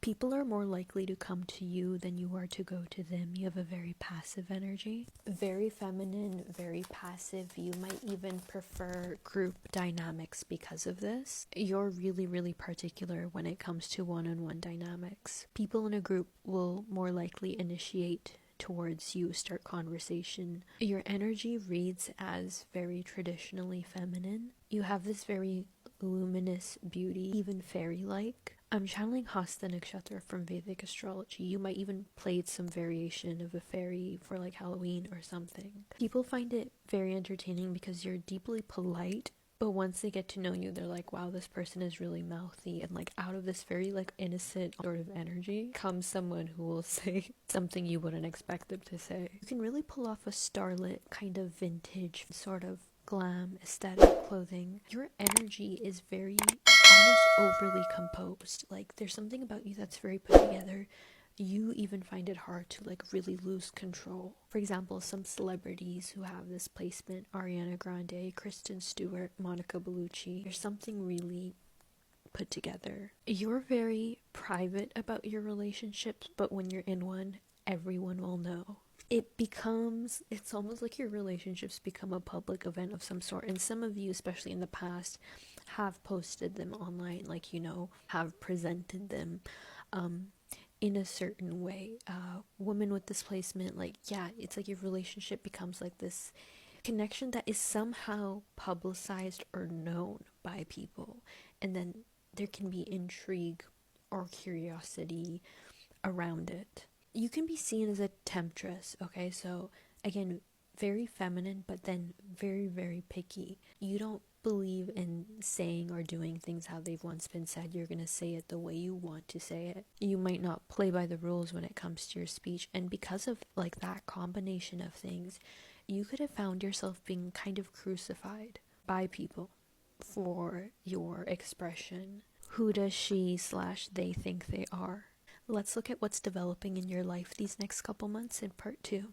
People are more likely to come to you than you are to go to them. You have a very passive energy, very feminine, very passive. You might even prefer group dynamics because of this. You're really, really particular when it comes to one-on-one dynamics. People in a group will more likely initiate towards you, start conversation. Your energy reads as very traditionally feminine. You have this very luminous beauty, even fairy-like. I'm channeling Hasta Nakshatra from Vedic astrology. You might even play some variation of a fairy for like Halloween or something. People find it very entertaining because you're deeply polite, but once they get to know you, they're like, wow, this person is really mouthy. And like out of this very like innocent sort of energy comes someone who will say something you wouldn't expect them to say. You can really pull off a starlet kind of vintage sort of glam aesthetic clothing. Your energy is very almost overly composed. Like there's something about you that's very put together. You even find it hard to like really lose control. For example, some celebrities who have this placement: Ariana Grande, Kristen Stewart, Monica Bellucci. There's something really put together. You're very private about your relationships, but when you're in one, everyone will know. It's almost like your relationships become a public event of some sort. And some of you, especially in the past, have posted them online, like, have presented them in a certain way. Women with displacement, like, yeah, it's like your relationship becomes like this connection that is somehow publicized or known by people. And then there can be intrigue or curiosity around it. You can be seen as a temptress, okay? So again, very feminine, but then very, very picky. You don't believe in saying or doing things how they've once been said. You're going to say it the way you want to say it. You might not play by the rules when it comes to your speech. And because of like that combination of things, you could have found yourself being kind of crucified by people for your expression. Who does she/they think they are? Let's look at what's developing in your life these next couple months in part 2.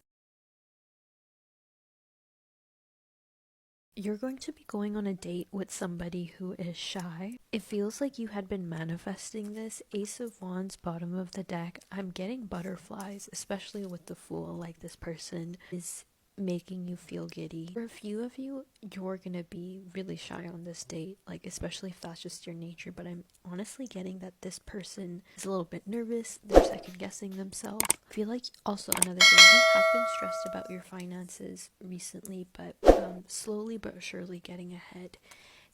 You're going to be going on a date with somebody who is shy. It feels like you had been manifesting this. Ace of Wands, bottom of the deck. I'm getting butterflies, especially with the Fool. Like, this person is making you feel giddy. For a few of you, you're gonna be really shy on this date, like especially if that's just your nature, but I'm honestly getting that this person is a little bit nervous. They're second guessing themselves. I feel like also another thing, you have been stressed about your finances recently, but slowly but surely getting ahead.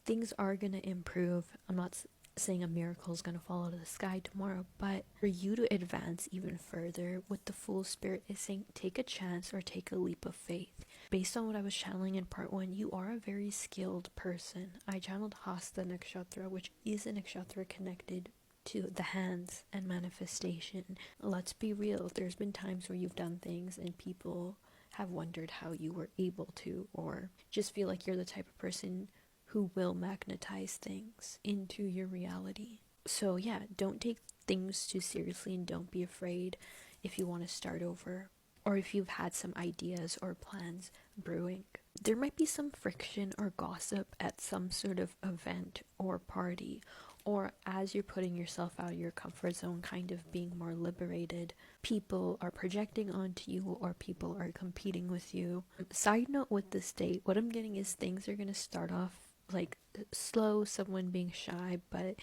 Things are gonna improve. I'm not saying a miracle is going to fall out of the sky tomorrow, but for you to advance even further, what the Fool spirit is saying, take a chance or take a leap of faith. Based on what I was channeling in part 1, you are a very skilled person. I channeled Hasta Nakshatra, which is a nakshatra connected to the hands and manifestation. Let's be real, there's been times where you've done things and people have wondered how you were able to, or just feel like you're the type of person who will magnetize things into your reality. So yeah, don't take things too seriously and don't be afraid if you want to start over, or if you've had some ideas or plans brewing. There might be some friction or gossip at some sort of event or party, or as you're putting yourself out of your comfort zone, kind of being more liberated. People are projecting onto you, or people are competing with you. Side note with this date, what I'm getting is things are going to start off like slow, someone being shy, but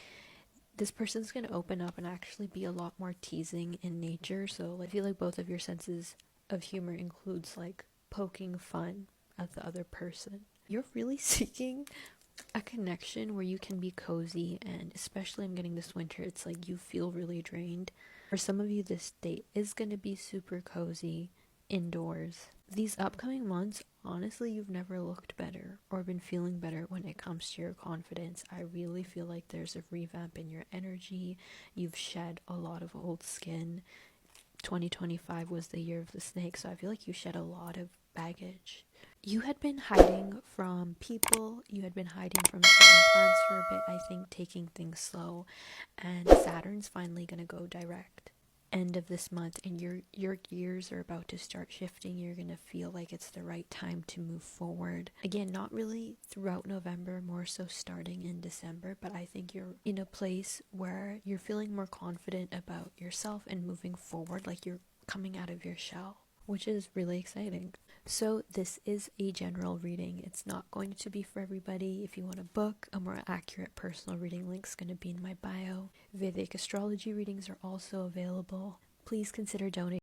this person's going to open up and actually be a lot more teasing in nature. So I feel like both of your senses of humor includes like poking fun at the other person. You're really seeking a connection where you can be cozy, and especially I'm getting this winter, it's like you feel really drained. For some of you, this date is going to be super cozy indoors. These upcoming months, honestly, you've never looked better or been feeling better when it comes to your confidence. I really feel like there's a revamp in your energy. You've shed a lot of old skin. 2025 was the year of the snake, so I feel like you shed a lot of baggage. You had been hiding from people, you had been hiding from certain plans for a bit, I think taking things slow, and Saturn's finally gonna go direct. end of this month and your gears are about to start shifting. You're gonna feel like it's the right time to move forward. Again, not really throughout November, more so starting in December, but I think you're in a place where you're feeling more confident about yourself and moving forward, like you're coming out of your shell, which is really exciting. So this is a general reading. It's not going to be for everybody. If you want to book a more accurate personal reading, link's going to be in my bio. Vedic astrology readings are also available. Please consider donating.